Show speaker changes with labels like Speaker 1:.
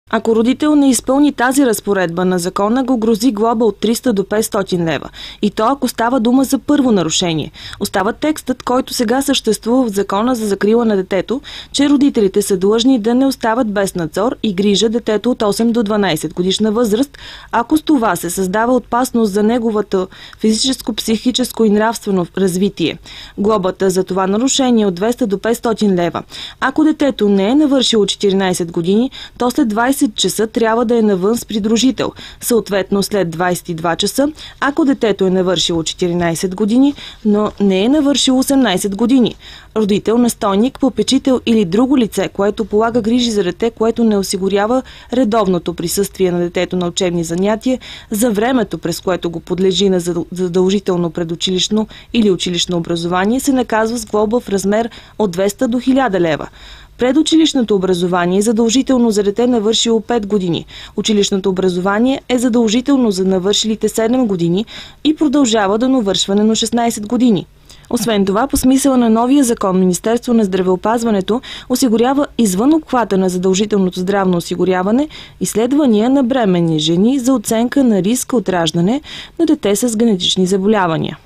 Speaker 1: Ако родител не изпълни тази разпоредба на закона, го грози глоба от 300 до 500 лева. И то ако става дума за първо нарушение. Остава текстът, който сега съществува в Закона за закрила на детето, че родителите са длъжни да не остават без надзор и грижа детето от 8 до 12 годишна възраст, ако с това се създава опасност за неговото физическо, психическо и нравствено развитие. Глобата за това нарушение е от 200 до 500 лева. Ако детето не е навършило 14 години, то след 20 часа трябва да е навън с придружител. Съответно след 22 часа, ако детето е навършило 14 години, но не е навършило 18 години. Родител, настойник, попечител или друго лице, което полага грижи за дете, което не осигурява редовното присъствие на детето на учебни занятия за времето, през което го подлежи на задължително предучилищно или училищно образование, се наказва с глоба в размер от 200 до 1000 лева. Предучилищното образование е задължително за дете навършило 5 години. Училищното образование е задължително за навършилите 7 години и продължава до навършване на 16 години. Освен това, по смисъла на новия закон, Министерство на здравеопазването осигурява извън обхвата на задължителното здравно осигуряване изследвания на бременни жени за оценка на риска от раждане на дете с генетични заболявания.